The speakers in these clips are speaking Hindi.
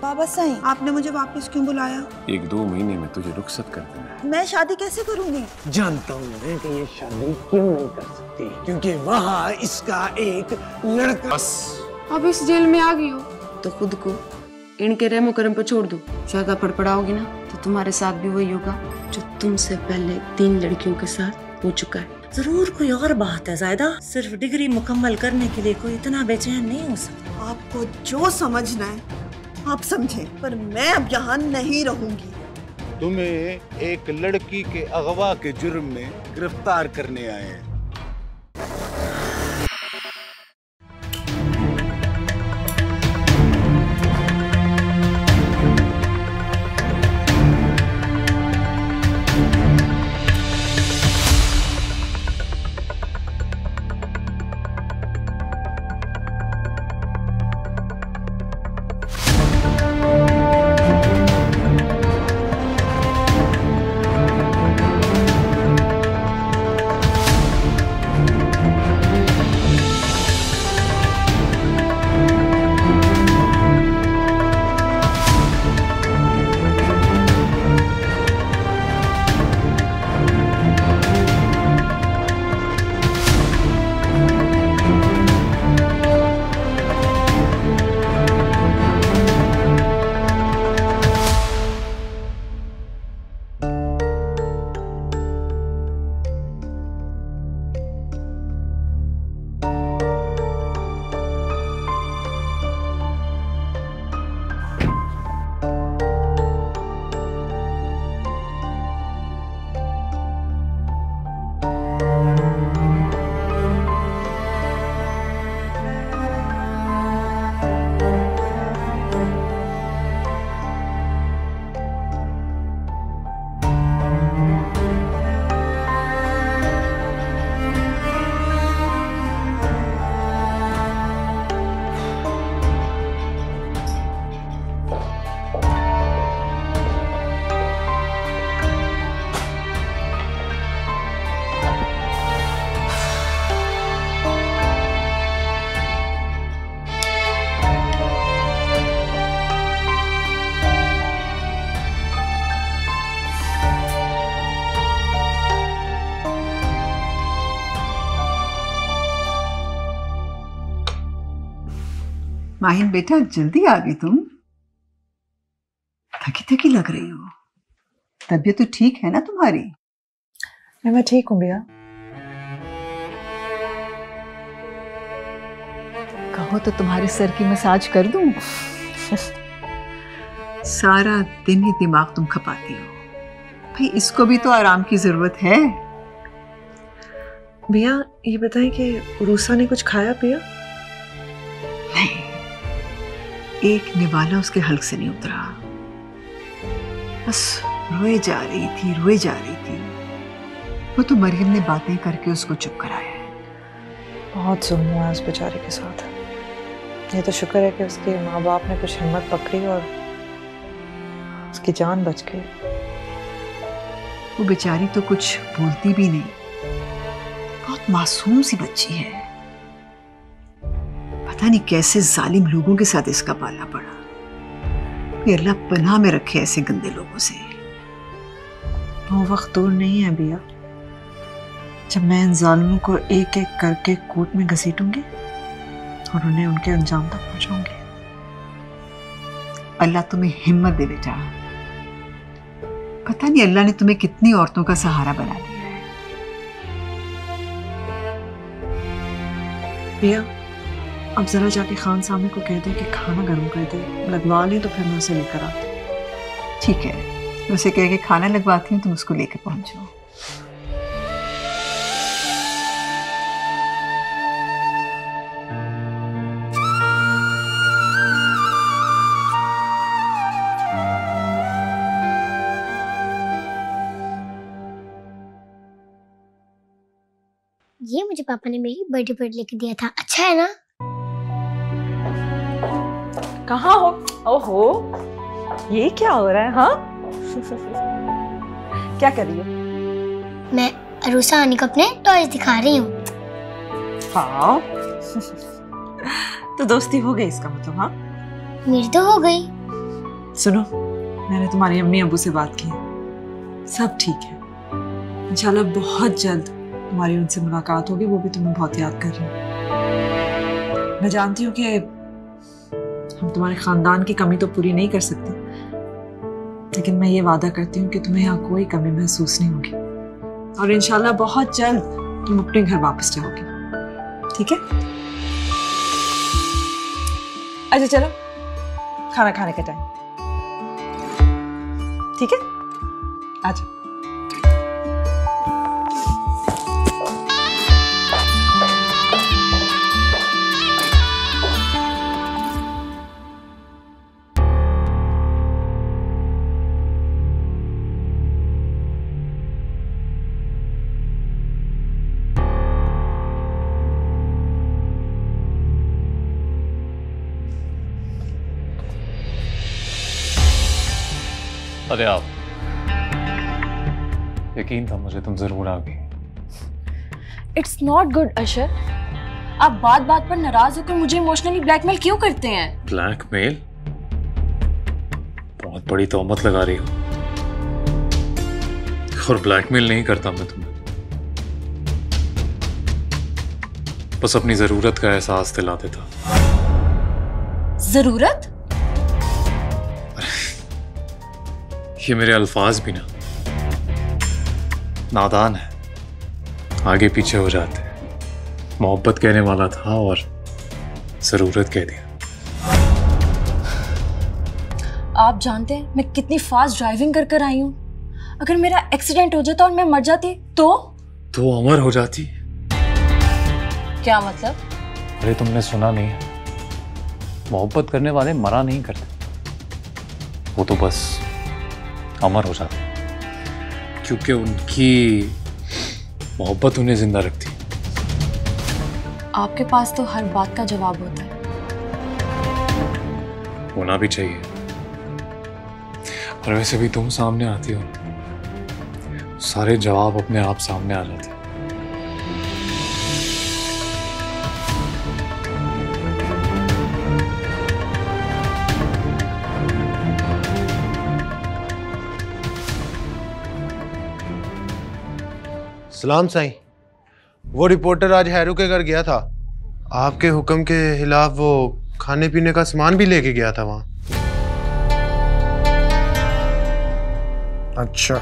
बाबा साईं, आपने मुझे वापस क्यों बुलाया? 1-2 महीने में तुझे रुखसत कर देना है। मैं शादी कैसे करूंगी? जानता हूँ मैं कि ये शादी क्यों नहीं कर सकती, क्योंकि वहाँ इसका एक लड़का। बस अब इस जेल में आ गई हो तो खुद को इनके रहमो करम पर छोड़ दो। ज्यादा पड़पड़ाओगी ना तो तुम्हारे साथ भी वही होगा जो तुमसे पहले 3 लड़कियों के साथ हो चुका है। जरूर कोई और बात है ज़ायदा, सिर्फ डिग्री मुकम्मल करने के लिए कोई इतना बेचैन नहीं हो सकता। आपको जो समझना है आप समझें, पर मैं अब यहाँ नहीं रहूंगी। तुम्हें एक लड़की के अगवा के जुर्म में गिरफ्तार करने आए हैं। माहिन बेटा, जल्दी आ गई तुम। थकी थकी लग रही हो। तबीयत तो ठीक है ना तुम्हारी? मैं ठीक हूँ भैया। कहो तो तुम्हारे सर की मसाज कर दूं? सारा दिन ही दिमाग तुम खपाती हो। भाई इसको भी तो आराम की जरूरत है। भैया ये बताएं कि रूसा ने कुछ खाया पिया? नहीं, एक निवाला उसके हल्क से नहीं उतरा। बस रोए जा रही थी। वो तो मरियम ने बातें करके उसको चुप कराया है। बहुत जुल्म हुआ उस बेचारे के साथ। ये तो शुक्र है कि उसके माँ बाप ने कुछ हिम्मत पकड़ी और उसकी जान बच गई। वो बेचारी तो कुछ बोलती भी नहीं, बहुत मासूम सी बच्ची है। पता नहीं कैसे जालिम लोगों के साथ इसका पाला पड़ा। ये अल्लाह पनाह में रखे ऐसे गंदे लोगों से। वो वक्त दूर नहीं है भैया जब मैं इन जालिमों को एक एक करके कोर्ट में घसीटूंगी और उन्हें उनके अंजाम तक पहुंचाऊंगी। अल्लाह तुम्हें हिम्मत दे बेटा। पता नहीं अल्लाह ने तुम्हें कितनी औरतों का सहारा बना दिया है। भैया अब जरा जाके खान साहब को कह दे कि खाना गर्म कर दे, लगवा ले तो फिर मैं उसे लेकर आती हूँ। ठीक है, उसे कह के खाना लगवाती हूँ, तुम उसको लेकर पहुंचो। ये मुझे पापा ने मेरी बर्थडे पर लेके दिया था, अच्छा है ना? कहाँ हो? ओहो, ये क्या हो रहा है? हाँ क्या कर रही हो? मैं अरूसा आनी को अपने टॉयज दिखा रही हूँ। हाँ तो दोस्ती हो गई इसका मतलब? हाँ मेरी तो हो गई। सुनो, मैंने तुम्हारी अम्मी अबू से बात की है, सब ठीक है। इंशाल्लाह बहुत जल्द तुम्हारी उनसे मुलाकात होगी, वो भी तुम्हें बहुत याद कर रहे हैं। मैं जानती हूँ कि हम तुम्हारे खानदान की कमी तो पूरी नहीं कर सकते, लेकिन मैं ये वादा करती हूँ कि तुम्हें यहाँ कोई कमी महसूस नहीं होगी, और इंशाल्लाह बहुत जल्द तुम अपने घर वापस जाओगे, ठीक है? अच्छा चलो, खाना खाने का टाइम, ठीक है? आजा। अरे आप, यकीन था मुझे तुम जरूर आ गई। इट्स नॉट गुड अशर, आप बात बात पर नाराज होकर मुझे इमोशनली ब्लैकमेल क्यों करते हैं? ब्लैकमेल? बहुत बड़ी तोहमत लगा रही हो। और ब्लैकमेल नहीं करता मैं तुम्हें, बस अपनी जरूरत का एहसास दिला देता। जरूरत? ये मेरे अल्फाज भी ना नादान है, आगे पीछे हो जाते हैं। मोहब्बत कहने वाला था और जरूरत कह दिया। आप जानते हैं मैं कितनी फास्ट ड्राइविंग कर कर आई हूँ। अगर मेरा एक्सीडेंट हो जाता और मैं मर जाती तो अमर हो जाती। क्या मतलब? अरे तुमने सुना नहीं है, मोहब्बत करने वाले मरा नहीं करते, वो तो बस अमर हो जाते, क्योंकि उनकी मोहब्बत उन्हें जिंदा रखती। आपके पास तो हर बात का जवाब होता है। होना भी चाहिए, और वैसे भी तुम सामने आती हो, सारे जवाब अपने आप सामने आ जाते। सलाम साईं, वो रिपोर्टर आज हैरू के घर गया था, आपके हुक्म के खिलाफ वो खाने पीने का सामान भी लेके गया था वहां। अच्छा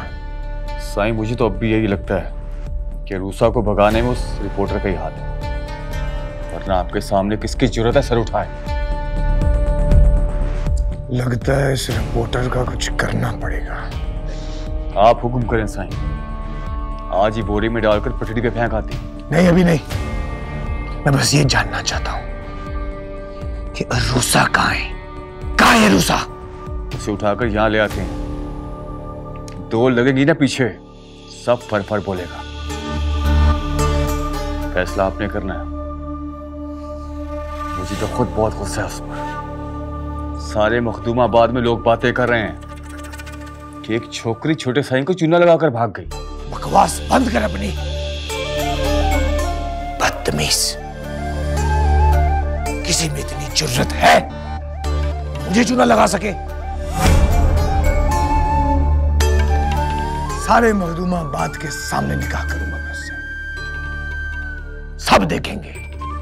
साईं, मुझे तो अब भी यही लगता है कि रूसा को भगाने में उस रिपोर्टर का ही हाथ है, वरना आपके सामने किसकी जरूरत है सर उठाए। लगता है इस रिपोर्टर का कुछ करना पड़ेगा। आप हुक्म करें साईं, आज ही बोरी में डालकर पटड़ी पे फेंक आती। नहीं, अभी नहीं, मैं बस ये जानना चाहता हूं कि रूसा कहाँ है? कहाँ है रूसा? उसे उठाकर यहाँ ले आते हैं, दो लगेगी ना पीछे, सब फर बोलेगा। फैसला आपने करना है। मुझे तो खुद बहुत गुस्सा है उस पर। सारे मखदूमाबाद में लोग बातें कर रहे हैं कि एक छोकरी छोटे साईं को चूना लगाकर भाग गई। बकवास बंद कर अपनी, बदतमीज। किसी में इतनी जुर्रत है मुझे चूना लगा सके? सारे मखदूमाबाद के सामने निकाह करूंगा मैं उससे, सब देखेंगे,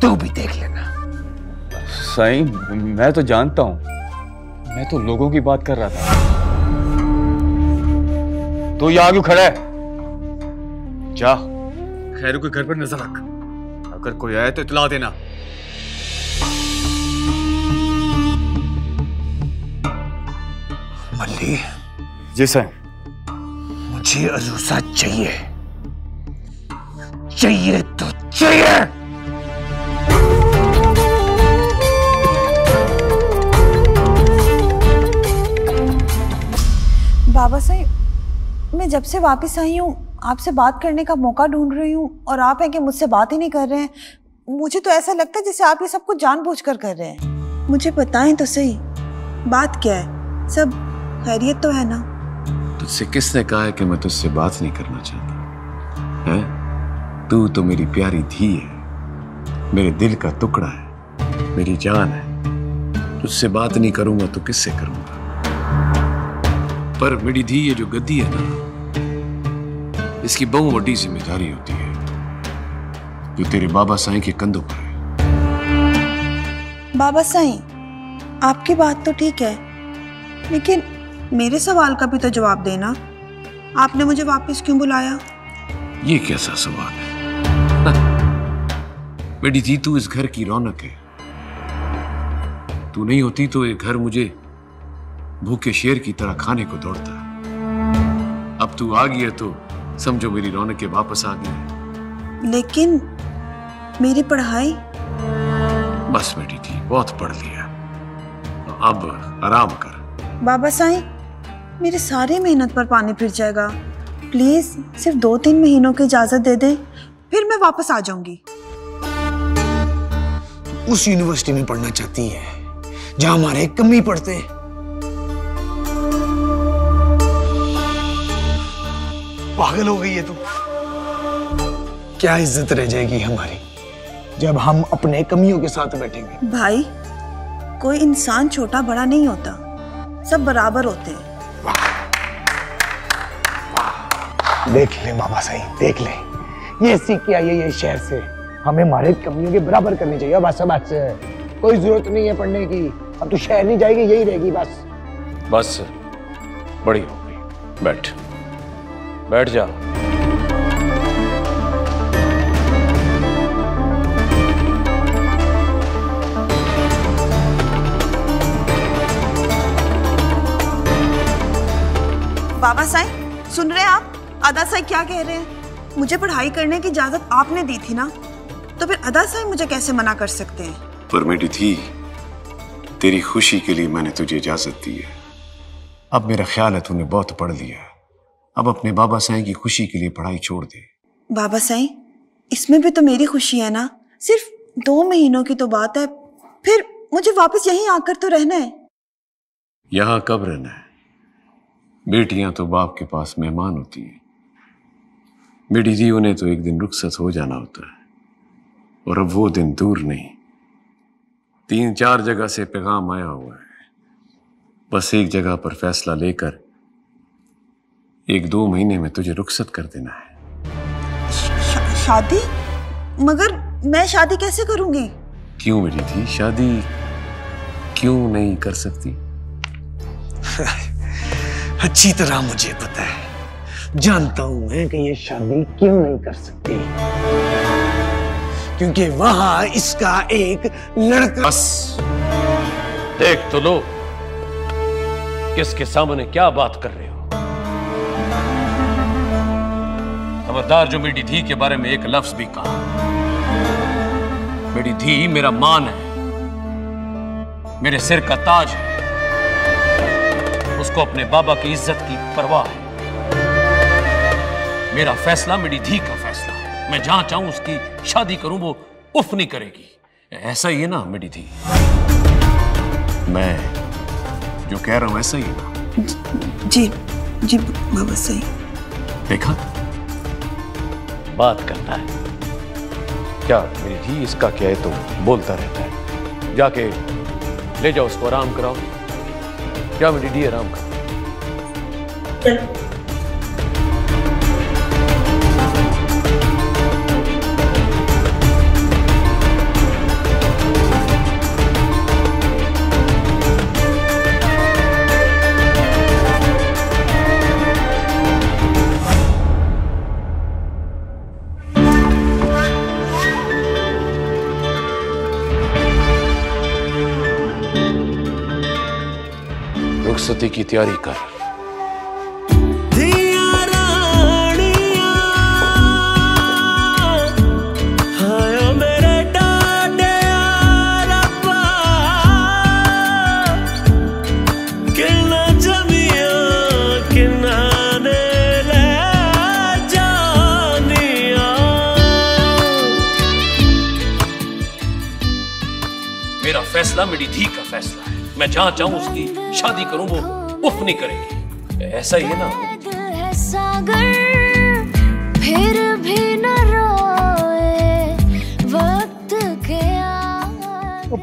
तू भी देख लेना। साईं, मैं तो जानता हूं, मैं तो लोगों की बात कर रहा था। तो यहाँ क्यों खड़ा है? जा खैरू के घर पर नजर रख, अगर कोई आए तो इतला देना। मल्ली। जी सर। मुझे अरूसा चाहिए, चाहिए तो चाहिए। बाबा साहब, मैं जब से वापस आई हूँ आपसे बात करने का मौका ढूंढ रही हूँ, और आप हैं कि मुझसे बात ही नहीं कर रहे हैं। मुझे तो ऐसा लगता है जैसे आप ये सब कुछ जानबूझकर कर रहे हैं। मुझे बताएं तो सही, बात क्या है? सब खैरियत तो है ना? तुझसे किसने कहा है कि मैं तुझसे बात नहीं करना चाहता है? तू तो मेरी प्यारी धी है, मेरे दिल का टुकड़ा है, मेरी जान है। तुझसे बात नहीं करूंगा तो किससे करूंगा? पर मेरी धी ये जो गद्दी है ना, इसकी बहु बड़ी जिम्मेदारी होती है जो तेरे बाबा साईं के कंधों पर है। बाबा साईं, आपकी बात तो ठीक है, लेकिन मेरे सवाल का भी तो जवाब देना। आपने मुझे वापस क्यों बुलाया? ये कैसा सवाल है? मेरी धी, तू इस घर की रौनक है। तू नहीं होती तो ये घर मुझे भूखे शेर की तरह खाने को दौड़ता। अब तू आ गई है तो समझो मेरी रौनकें वापस आ गई। लेकिन मेरी पढ़ाई? बस मेरी थी, बहुत पढ़ लिया, अब आराम कर। बाबा साईं, मेरी सारी मेहनत पर पानी फिर जाएगा। प्लीज सिर्फ 2-3 महीनों की इजाजत दे दें, फिर मैं वापस आ जाऊंगी। उस यूनिवर्सिटी में पढ़ना चाहती है जहां हमारे कमी पढ़ते। पागल हो गई है तू। क्या इज्जत रह जाएगी हमारी जब हम अपने कमियों के साथ बैठेंगे? भाई, कोई इंसान छोटा बड़ा नहीं होता, सब बराबर होते हैं। देख ले बाबा साईं, देख ले, ये सीख के आई है ये शहर से। हमें हमारे कमियों के बराबर करनी चाहिए। बस कोई जरूरत नहीं है पढ़ने की। अब तू शहर नहीं जाएगी, यही रहेगी बस। बस बड़ी हो गई, बैठ बैठ जा। बाबा साईं, सुन रहे हैं आप? अदा साईं क्या कह रहे हैं? मुझे पढ़ाई करने की इजाजत आपने दी थी ना, तो फिर अदा साईं मुझे कैसे मना कर सकते हैं? पर मेरी थी, तेरी खुशी के लिए मैंने तुझे इजाजत दी है। अब मेरा ख्याल है तूने बहुत पढ़ लिया, अब अपने बाबा साईं की खुशी के लिए पढ़ाई छोड़ दे। बाबा साईं, इसमें भी तो मेरी खुशी है ना। सिर्फ 2 महीनों की तो बात है, फिर मुझे वापस यहीं आकर तो रहना है। यहां कब रहना है? बेटियां तो बाप के पास मेहमान होती हैं। मेरी धी, उन्हें तो एक दिन रुखसत हो जाना होता है, और अब वो दिन दूर नहीं। 3-4 जगह से पैगाम आया हुआ है, बस एक जगह पर फैसला लेकर 1-2 महीने में तुझे रुखसत कर देना है। शादी? मगर मैं शादी कैसे करूंगी? क्यों मेरी थी, शादी क्यों नहीं कर सकती? अच्छी तरह मुझे पता है, जानता हूं मैं कि ये शादी क्यों नहीं कर सकती। क्योंकि वहां इसका एक लड़का। बस देख तो लो किसके सामने क्या बात कर रहे हो। खबरदार जो मेरी धी के बारे में एक लफ्ज भी कहा। मेरी धी मेरा मान है, मेरे सिर का ताज है, उसको अपने बाबा की इज्जत की परवाह है। मेरा फैसला मेरी धी का फैसला है। मैं जहां चाहूं उसकी शादी करूं, वो उफ नहीं करेगी। ऐसा ही है ना मेरी धी? मैं जो कह रहा हूं ऐसा ही है ना? जी जी बाबा साईं। देखा, बात करता है क्या मेरी धी, इसका क्या है तो बोलता रहता है। जाके ले जाओ उसको, आराम कराओ। क्या मेरी धी, आराम कर। चलो। रुखसती की तैयारी कर। मेरा फैसला मेरी धी का फैसला है। मैं जहां चाहूं उसकी शादी करूं, वो उफ नहीं करेगी। ऐसा ही है ना? सागर फिर भी न रोए वक्त के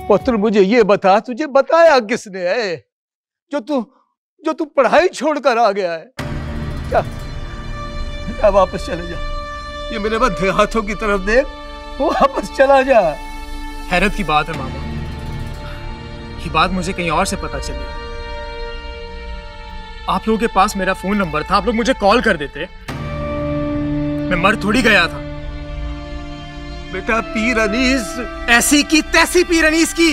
पुत्र, मुझे ये बता, तुझे बताया किसने है जो तू जो तू पढ़ाई छोड़कर आ गया है। जा वापस चले जा, ये मेरे बंधे हाथों की तरफ देख, वापस चला जा। हैरत की बात है मामा, ये बात मुझे कहीं और से पता चली। आप लोगों के पास मेरा फोन नंबर था, आप लोग मुझे कॉल कर देते, मैं मर थोड़ी गया था। बेटा पीर अनीस, ऐसी की तैसी पीर अनीस की,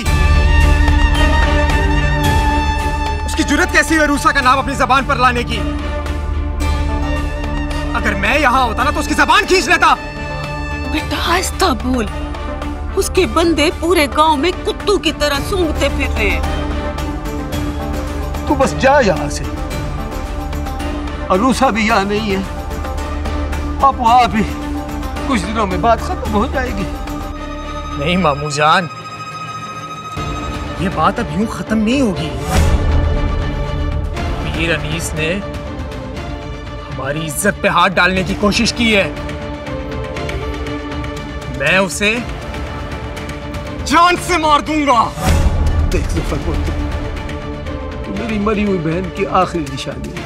उसकी जुर्रत कैसी है रूसा का नाम अपनी जबान पर लाने की। अगर मैं यहां होता ना तो उसकी जबान खींच लेता। बेटा आहिस्ता बोल, उसके बंदे पूरे गांव में कुत्तों की तरह सूंघते फिर रहे हैं। तू बस जा यहाँ से, अरूसा भी यहाँ नहीं है, अब वहाँ भी कुछ दिनों में बात खत्म हो जाएगी। नहीं मामू जान, ये बात अब यूं खत्म नहीं होगी। पीर अनीस ने हमारी इज्जत पे हाथ डालने की कोशिश की है, मैं उसे जान से मार दूंगा। देख जफर पुत्र, तू मेरी मरी हुई बहन की आखिरी निशानी है,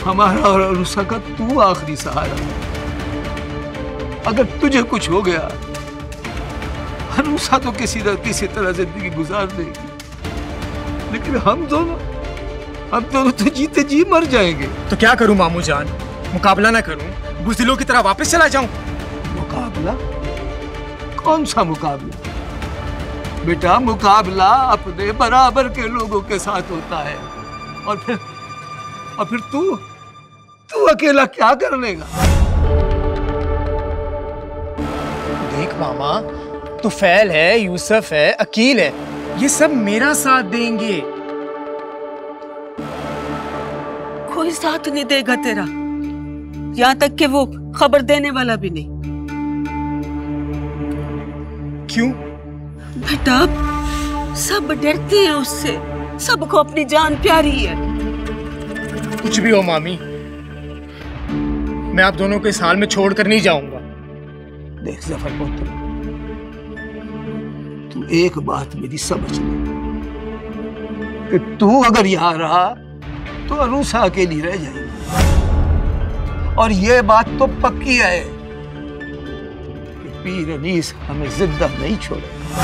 हमारा और अरूसा का तू आखिरी सहारा है। अगर तुझे कुछ हो गया, अरूसा तो किसी न किसी तरह जिंदगी गुजार देगी, लेकिन हम दोनों तो जीते जी मर जाएंगे। तो क्या करूं मामू जान, मुकाबला ना करूं, बुज़दिलों की तरह वापस चला जाऊं? मुकाबला? कौन सा मुकाबला? बेटा मुकाबला अपने बराबर के लोगों के साथ होता है, और फिर तू अकेला क्या कर लेगा? देख मामा, तुफैल है, यूसुफ है, अकील है, ये सब मेरा साथ देंगे। कोई साथ नहीं देगा तेरा, यहाँ तक कि वो खबर देने वाला भी नहीं। क्यों? बेटा सब डरते हैं उससे, सबको अपनी जान प्यारी है। कुछ भी हो मामी, मैं आप दोनों को इस हाल में छोड़कर नहीं जाऊंगा। देख जफर पुत्र, तू एक बात मेरी समझ ले कि तू अगर यहाँ रहा तो अरूसा अकेली रह जाएगी, और ये बात तो पक्की है कि पीर अनीस हमें जिंदा नहीं छोड़ेगा,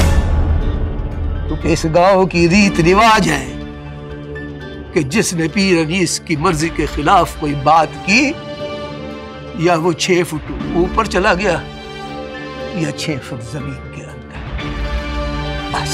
क्योंकि इस गांव की रीत रिवाज है कि जिसने पीर अनीस की मर्जी के खिलाफ कोई बात की, या वो 6 फुट ऊपर चला गया या 6 फुट जमीन के अंदर, बस।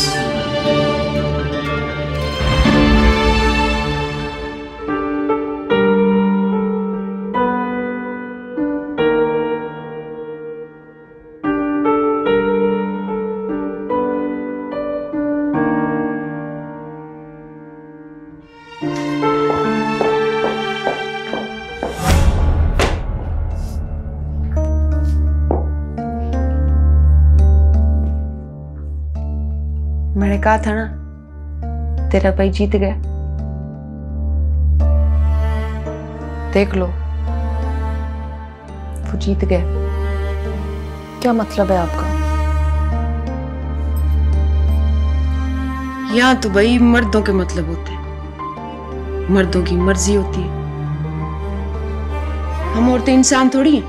मैंने कहा था ना, तेरा भाई जीत गया। देख लो, वो जीत गया। क्या मतलब है आपका? यहाँ तो भाई मर्दों के मतलब होते हैं, मर्दों की मर्जी होती है। हम औरतें इंसान थोड़ी हैं,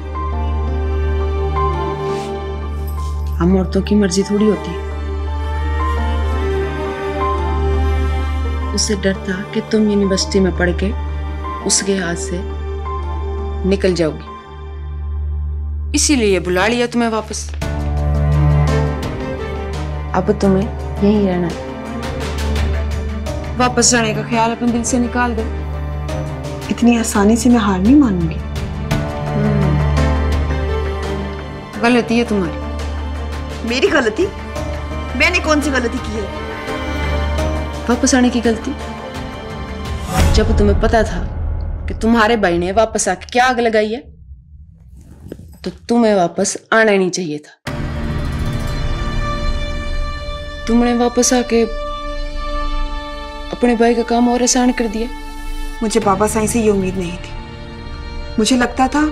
हम औरतों की मर्जी थोड़ी होती है। उससे डर था कि तुम यूनिवर्सिटी में पढ़ के उसके हाथ से निकल जाओगी, इसीलिए बुला लिया तुम्हें वापस। अब तुम्हें यहीं रहना है। वापस जाने का ख्याल अपने दिल से निकाल दो। इतनी आसानी से मैं हार नहीं मानूंगी। गलती है तुम्हारी। मेरी गलती? मैंने कौन सी गलती की है? वापस आने की गलती? जब तुम्हें पता था कि तुम्हारे भाई ने वापस आके क्या आग लगाई है, तो तुम्हें वापस आना ही नहीं चाहिए था। तुमने वापस आके अपने भाई का काम और आसान कर दिया। मुझे बाबा साईं से ये उम्मीद नहीं थी। मुझे लगता था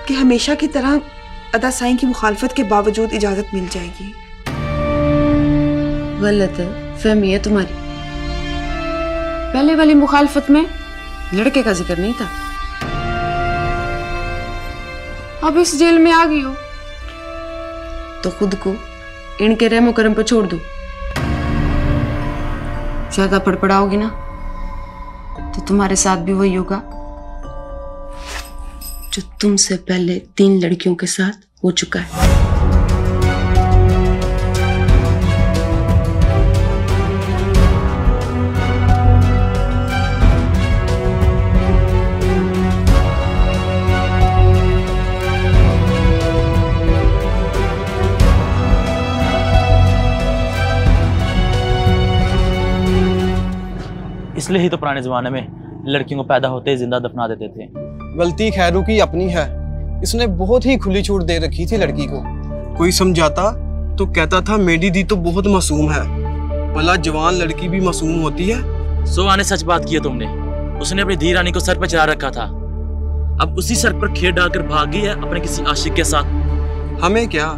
कि हमेशा की तरह अदा साईं की मुखालफत के बावजूद इजाजत मिल जाएगी। गलत है फहमी है तुम्हारी। पहले वाली मुखालफत में लड़के का जिक्र नहीं था। अब इस जेल में आ गई हो तो खुद को इनके रहमो करम पर छोड़ दो। ज्यादा पड़पड़ाओगी ना तो तुम्हारे साथ भी वही होगा जो तुमसे पहले 3 लड़कियों के साथ हो चुका है। इसलिए ही तो पुराने जमाने में लड़कियों को पैदा होते ही जिंदा दफना देते थे। गलती खैरू की अपनी है, इसने बहुत ही खुली छूट दे रखी थी लड़की को। कोई समझाता तो कहता था मेरी दी तो बहुत मासूम है, भला जवान लड़की भी मासूम होती है। सो आने सच बात की है तुमने। उसने अपनी धी रानी को सर पर चढ़ा रखा था, अब उसी सर पर खेत डालकर भाग गई है अपने किसी आशिक के साथ। हमें क्या,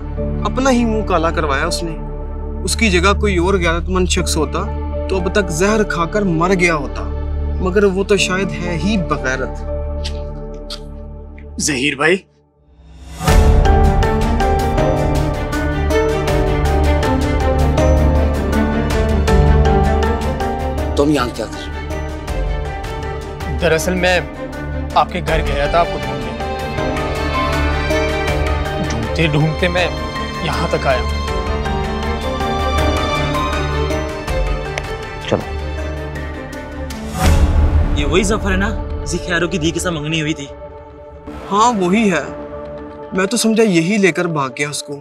अपना ही मुंह काला करवाया उसने। उसकी जगह कोई और गैरतमंद शख्स होता तो अब तक जहर खाकर मर गया होता, मगर वो तो शायद है ही बगैरत। जहीर भाई, तुम यहाँ क्या कर? दरअसल मैं आपके घर गया था आपको ढूंढने, ढूंढते ढूंढते मैं यहाँ तक आया। चलो। ये वही जफर है ना जिसे खैरों की धी के साथ मंगनी हुई थी? हाँ वही है। मैं तो समझा यही लेकर भाग गया उसको,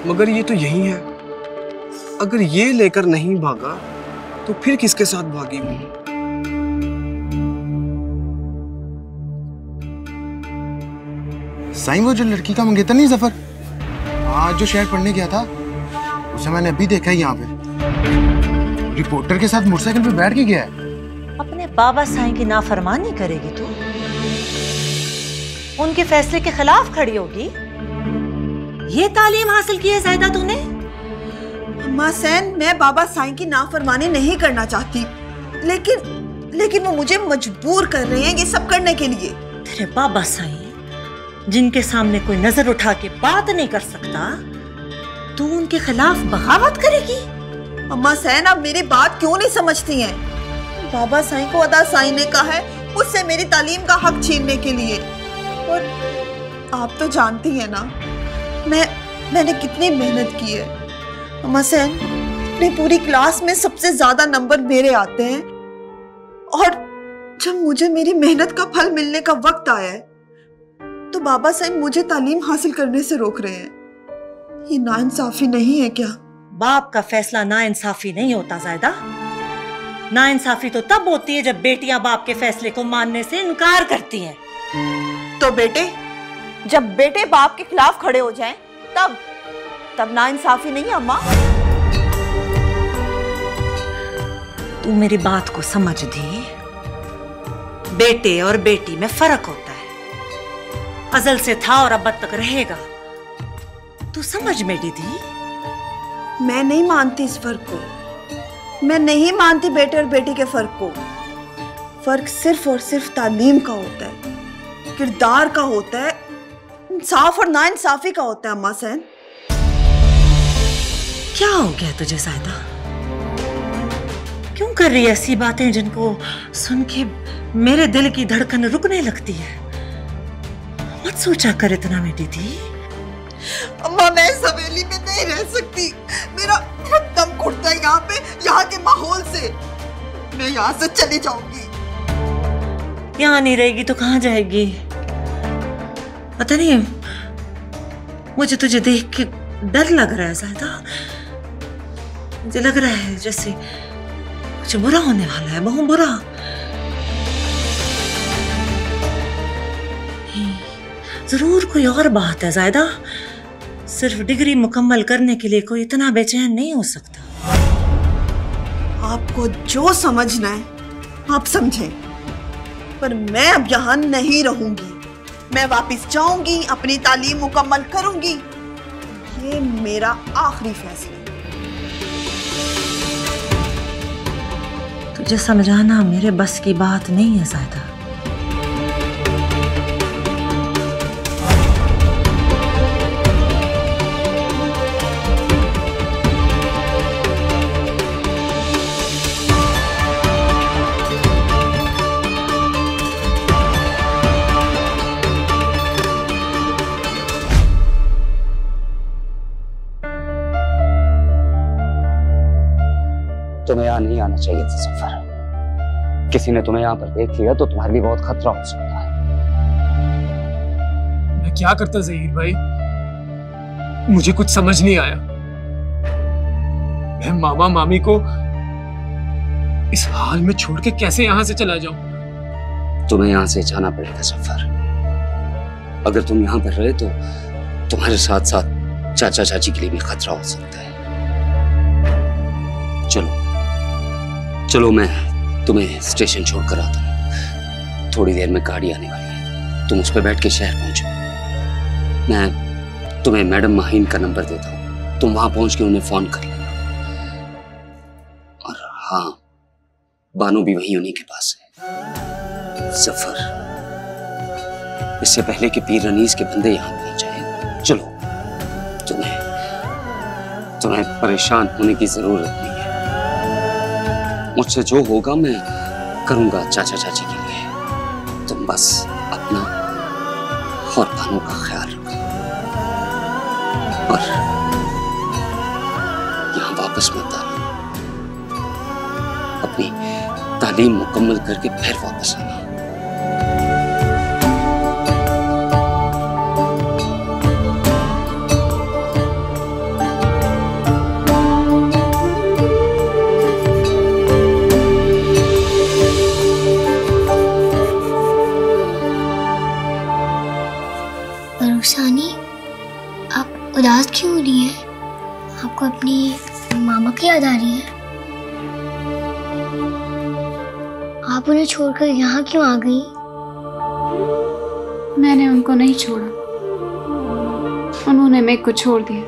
मगर ये तो यही है। अगर ये लेकर नहीं भागा तो फिर किसके साथ भागी हुई? साईं वो जो लड़की का मंगेतर नहीं जफर, आज जो शहर पढ़ने गया था, उसे मैंने अभी देखा है यहाँ पे। रिपोर्टर के साथ मोटरसाइकिल पे बैठ के गया है। अपने बाबा साईं की नाफरमानी करेगी तू? उनके फैसले के खिलाफ खड़ी होगी? ये तालीम हासिल की है ज़ायदा तूने? अम्मा सैन, मैं बाबा साईं की नाफरमानी नहीं करना चाहती, लेकिन वो मुझे मजबूर कर रहे हैं ये सब करने के लिए। तेरे बाबा साईं जिनके सामने कोई नजर उठा के बात नहीं कर सकता, तू उनके खिलाफ बगावत करेगी? अम्मा सैन, आप मेरी बात क्यों नहीं समझती हैं? बाबा साईं को अदा साईं ने कहा है उससे मेरी तालीम का हक छीनने के लिए। और आप तो जानती हैं ना मैंने कितनी मेहनत की है। अम्मा सैन, अपनी पूरी क्लास में सबसे ज्यादा नंबर मेरे आते हैं, और जब मुझे मेरी मेहनत का फल मिलने का वक्त आया है तो बाबा साईं मुझे तालीम हासिल करने से रोक रहे हैं। ये नाइंसाफी नहीं है क्या? बाप का फैसला नाइंसाफी नहीं होता ज़ायदा। नाइंसाफी तो तब होती है जब बेटियां बाप के फैसले को मानने से इनकार करती हैं। तो जब बेटे बाप के खिलाफ खड़े हो जाएं, तब नाइंसाफी नहीं है अम्मा? तू मेरी बात को समझ दी। बेटे और बेटी में फर्क होता है, अजल से था और अब तक रहेगा। तू समझ मेरी दी? मैं नहीं मानती इस फर्क को। मैं नहीं मानती बेटे और बेटी के फर्क को। फर्क सिर्फ और सिर्फ तालीम का होता है, किरदार का होता है, इंसाफ और नाइंसाफी का होता है। अम्मा सैन, क्या हो गया तुझे ज़ायदा? क्यों कर रही है ऐसी बातें जिनको सुन के मेरे दिल की धड़कन रुकने लगती है? मत सोचा कर इतना मेरी दी। अम्मा, मैं इस हवेली में नहीं रह सकती। मेरा दम घुटता है यहाँ पे, यहाँ के माहौल से। मैं यहाँ से चली जाऊंगी। यहाँ नहीं रहेगी तो कहाँ जाएगी? पता नहीं, मुझे तुझे देख के डर लग रहा है ज़्यादा। मुझे लग रहा है जैसे कुछ बुरा होने वाला है, बहुत बुरा। जरूर कोई और बात है ज़ायदा। सिर्फ डिग्री मुकम्मल करने के लिए कोई इतना बेचैन नहीं हो सकता। आपको जो समझना है आप समझें, पर मैं अब यहाँ नहीं रहूंगी। मैं वापस जाऊंगी, अपनी तालीम मुकम्मल करूंगी। ये मेरा आखिरी फैसला है। तुझे समझाना मेरे बस की बात नहीं है ज़ायदा। तुम्हें यहाँ नहीं आना चाहिए था सफर। किसी ने तुम्हें यहाँ पर देख लिया तो तुम्हारे लिए बहुत खतरा हो सकता है। मैं क्या करता ज़हीर भाई, मुझे कुछ समझ नहीं आया। मैं मामा मामी को इस हाल में छोड़ के कैसे यहाँ से चला जाऊं? तुम्हें यहाँ से जाना पड़ेगा सफर। अगर तुम यहाँ पर रहे तो तुम्हारे साथ साथ चाचा चाची के लिए भी खतरा हो सकता है। चलो चलो, मैं तुम्हें स्टेशन छोड़कर आता हूँ। थोड़ी देर में गाड़ी आने वाली है, तुम उस पर बैठ के शहर पहुंचो। मैं तुम्हें मैडम माहीन का नंबर देता हूँ, तुम वहां पहुंच के उन्हें फोन कर लेना। और हाँ, बानू भी वहीं उन्हीं के पास है। सफर, इससे पहले कि पीर रनीस के बंदे यहाँ पहुंच जाए, चलो। तुम्हें परेशान होने की जरूरत नहीं है। मुझसे जो होगा मैं करूंगा चाचा चाची के लिए। तुम बस अपना और बानू का ख्याल रखो और यहाँ वापस मत आना। अपनी तालीम मुकम्मल करके फिर वापस आना। उदास क्यों हो रही है? आपको अपनी मामा की याद आ रही है? आप उन्हें छोड़कर यहाँ क्यों आ गई? मैंने उनको नहीं छोड़ा, उन्होंने मेरे को छोड़ दिया।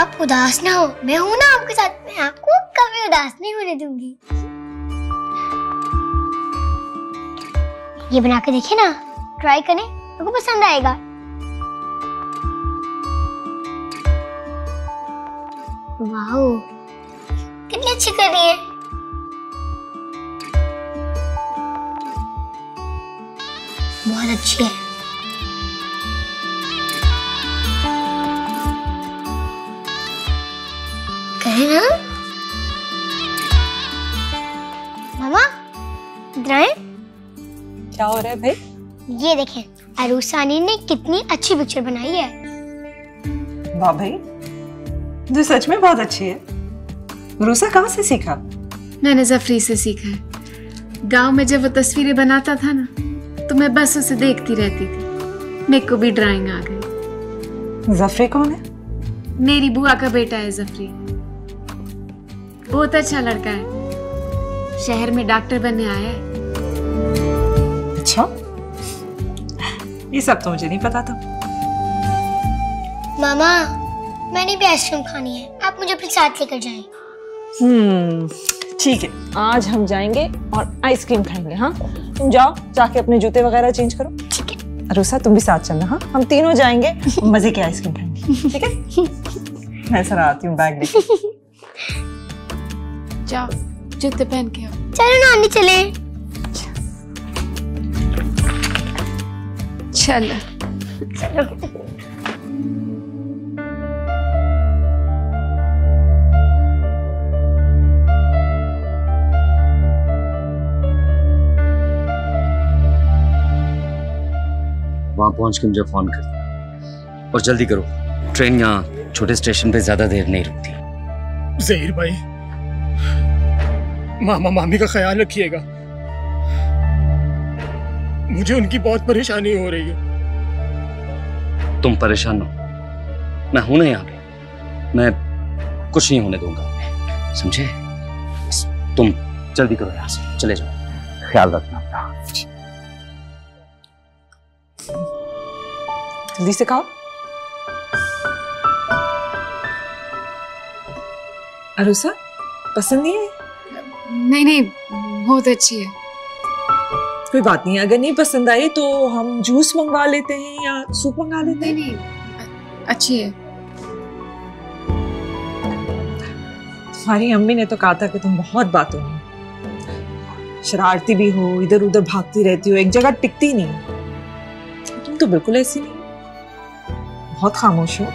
आप उदास ना हो, मैं हूं ना आपके साथ। मैं आपको कभी उदास नहीं होने दूंगी। ये बना के देखिए ना, ट्राई करें, आपको पसंद आएगा। वाओ, कितनी अच्छी कर रही है। बहुत अच्छी है। कहे ना मामा, इधर आए। क्या हो रहा है भाई? ये देखें, अरूसानी ने कितनी अच्छी पिक्चर बनाई है। वाह भाई, जो सच में बहुत अच्छी है। रूसा कहाँ से सीखा? मैंने जफरी से सीखा है। गांव में जब वो तस्वीरें बनाता था ना, तो मैं बस उसे देखती रहती थी। मेरे को भी ड्राइंग आ गई। जफरी कौन है? मेरी बुआ का बेटा है जफरी। बहुत अच्छा लड़का है, शहर में डॉक्टर बनने आया है। अच्छा, ये सब तो मुझे नहीं पता था। मामा, मैंने भी आइसक्रीम खानी है, आप मुझे अपने साथ लेकर जाएं। ठीक है, आज हम जाएंगे और आइसक्रीम खाएंगे। हाँ, तुम जाओ, जाके अपने जूते वगैरह चेंज करो। ठीक है। अरुसा, तुम भी साथ चलना। हाँ, हम तीनों जाएंगे, मजे की आइसक्रीम खाएंगे। ठीक है? मैं सर आती हूँ बैग लेके। जाओ, जूते पहन के आओ। चलो नानी, चले। चलो। वहां पहुंच के मुझे फोन कर दो और जल्दी करो। ट्रेन यहाँ छोटे स्टेशन पे ज्यादा देर नहीं रुकती। ज़हीर भाई, मामा मामी का ख्याल रखिएगा। मुझे उनकी बहुत परेशानी हो रही है। तुम परेशान हो, मैं हूं ना यहाँ पे। मैं कुछ नहीं होने दूंगा, समझे? तुम जल्दी करो, यहाँ से चले जाओ। ख्याल रखना अपना। जल्दी से खाओ। अरुसा पसंद नहीं है? नहीं नहीं, बहुत अच्छी है। कोई बात नहीं, अगर नहीं पसंद आई तो हम जूस मंगवा लेते हैं या सूप मंगवा लेते हैं। नहीं, अच्छी है। तुम्हारी अम्मी ने तो कहा था कि तुम बहुत बातों में, शरारती भी हो, इधर उधर भागती रहती हो, एक जगह टिकती नहीं। तुम तो बिल्कुल ऐसी नहीं, बहुत खामोश हो।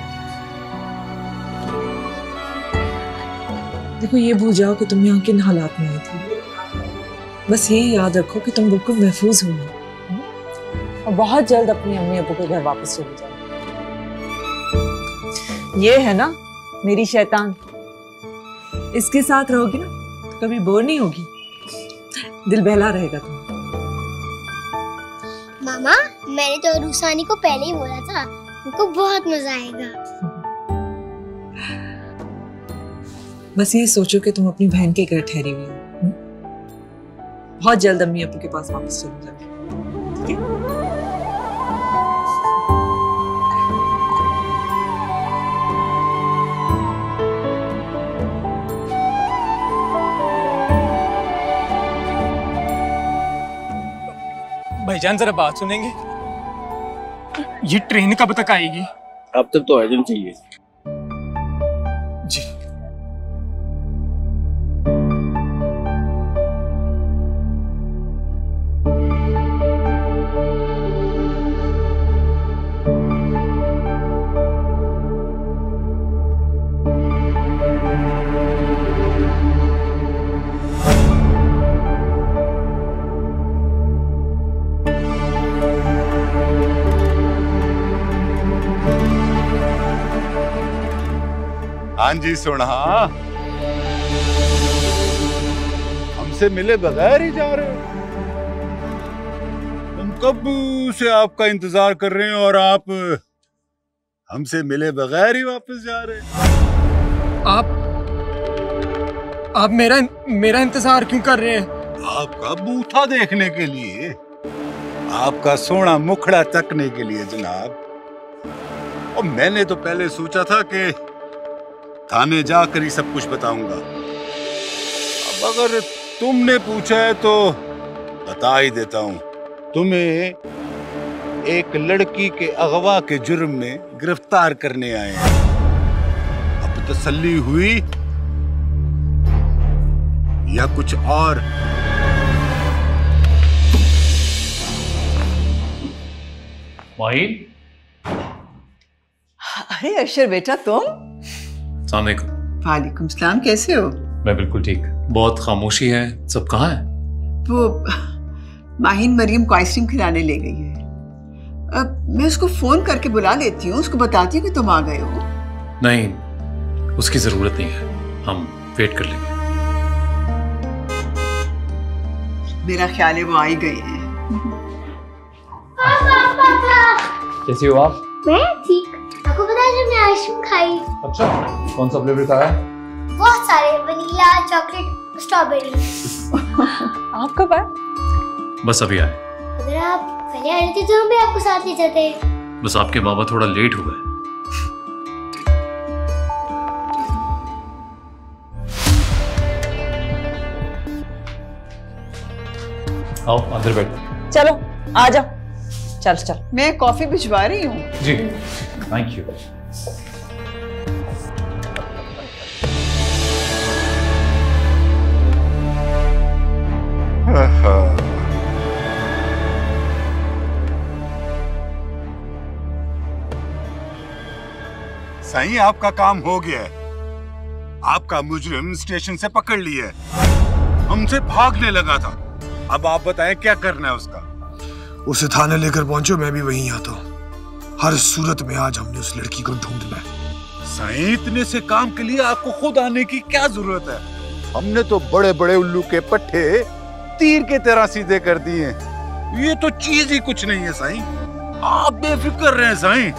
देखो, ये भूल जाओ कि तुम यहाँ किन हालात में आई थी। बस यही याद रखो कि तुम बिल्कुल महफूज हो और बहुत जल्द अपनी अम्मी अब्बू के घर वापस चले जाओ। ये है ना मेरी शैतान, इसके साथ रहोगी ना तो कभी बोर नहीं होगी, दिल बहला रहेगा तुम। मामा, मैंने तो रूसानी को पहले ही बोला था, उनको बहुत मजा आएगा। बस ये सोचो कि तुम अपनी बहन के घर ठहरी हुई हो। बहुत जल्द अम्मी अब्बू के पास वापस चले जाओ, ठीक है? भाईजान जरा बात सुनेंगे? ये ट्रेन कब तक आएगी? अब तक तो आ जानी चाहिए। जी। हाँ जी सुना, हमसे मिले बगैर ही जा रहे हो? हम कब से आपका इंतजार कर रहे हैं और आप हमसे मिले बगैर ही वापस जा रहे हैं। आप मेरा इंतजार क्यों कर रहे हैं? आपका बूथा देखने के लिए, आपका सोना मुखड़ा तकने के लिए जनाब। और मैंने तो पहले सोचा था कि थाने जाकर ही सब कुछ बताऊंगा। अब अगर तुमने पूछा है तो बता ही देता हूं। तुम्हें एक लड़की के अगवा के जुर्म में गिरफ्तार करने आए हैं। अब तसल्ली हुई या कुछ और? माहिन? अरे अरशर बेटा, तुम? वालेकुम सलाम, कैसे हो? मैं बिल्कुल ठीक। बहुत खामोशी है, सब कहाँ है? वो माहिन मरियम को आइसक्रीम खिलाने ले गई है। अब मैं उसको फोन करके बुला लेती हूँ, उसको बताती हूँ कि तुम आ गए हो। नहीं, उसकी जरूरत नहीं है, हम वेट कर लेंगे। मेरा ख्याल है वो आ ही गए हैं। कैसी हो आप? मैं ठीक। आपको पता है जब मैं आइसक्रीम खाई? अच्छा, कौन सा फ्लेवर का है? बहुत सारे, वनीला, चॉकलेट, स्ट्रॉबेरी। आप कब आए? बस अभी आए। अगर आप पहले आ रहे थे तो हम भी आपको साथ ले जाते। बस आपके बाबा थोड़ा लेट हो गए। आओ अंदर बैठो। चलो आ जाओ। चल। मैं कॉफी भिजवा रही हूँ। जी, थैंक यू। सही, आपका काम हो गया है। आपका मुजरिम स्टेशन से पकड़ लिया है, हमसे भागने लगा था। अब आप बताएं क्या करना है उसका? उसे थाने लेकर पहुंचो, मैं भी वहीं आता हूँ। हर सूरत में आज हमने उस लड़की को ढूंढना है। सही, इतने से काम के लिए आपको खुद आने की क्या जरूरत है? हमने तो बड़े बड़े उल्लू के पट्टे तीर के तरह सीधे कर दिए। ये तो चीज ही कुछ नहीं है साईं। आप बेफिक्र रहें साईं,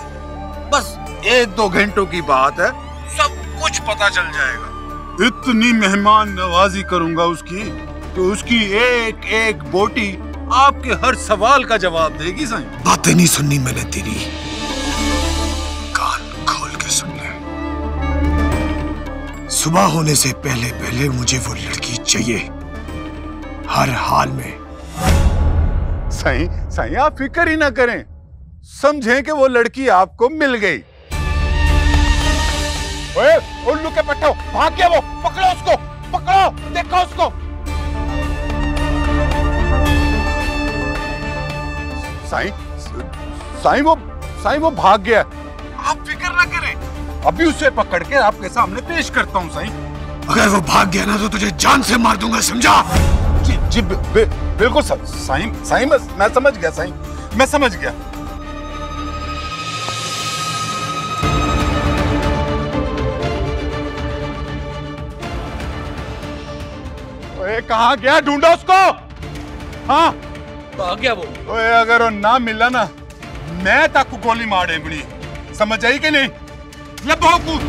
बस 1-2 घंटों की बात है, सब कुछ पता चल जाएगा। इतनी मेहमान नवाजी करूंगा उसकी कि उसकी एक एक बोटी आपके हर सवाल का जवाब देगी साईं। बातें नहीं सुननी मैंने तेरी, कान खोल के सुन ले। सुबह होने से पहले पहले मुझे वो लड़की चाहिए, हर हाल में। साईं, साईं आप फिक्र ही ना करें, समझें कि वो लड़की आपको मिल गई। ओए, उल्लू के पट्टो, भाग गया वो, पकड़ो उसको, पकड़ो, देखो उसको। साईं, साईं वो भाग गया, आप फिक्र ना करें, अभी उसे पकड़ के आपके सामने पेश करता हूँ साईं। अगर वो भाग गया ना तो तुझे जान से मार दूंगा, समझा? जी बिल्कुल साईं, मैं समझ गया साईं, मैं समझ गया। ओए कहाँ गया, ढूंढो उसको। हाँ कहाँ गया वो? ओए अगर वो ना मिला ना, मैं ताकू गोली मारे बड़ी, समझ आई कि नहीं? लबो कूद।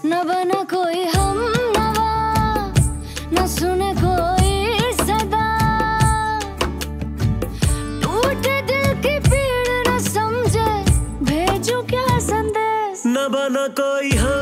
न बना कोई हम नवा, न सुने कोई सदा, टूटे दिल की पीड़ न समझे, भेजूं क्या संदेश। न बना कोई हम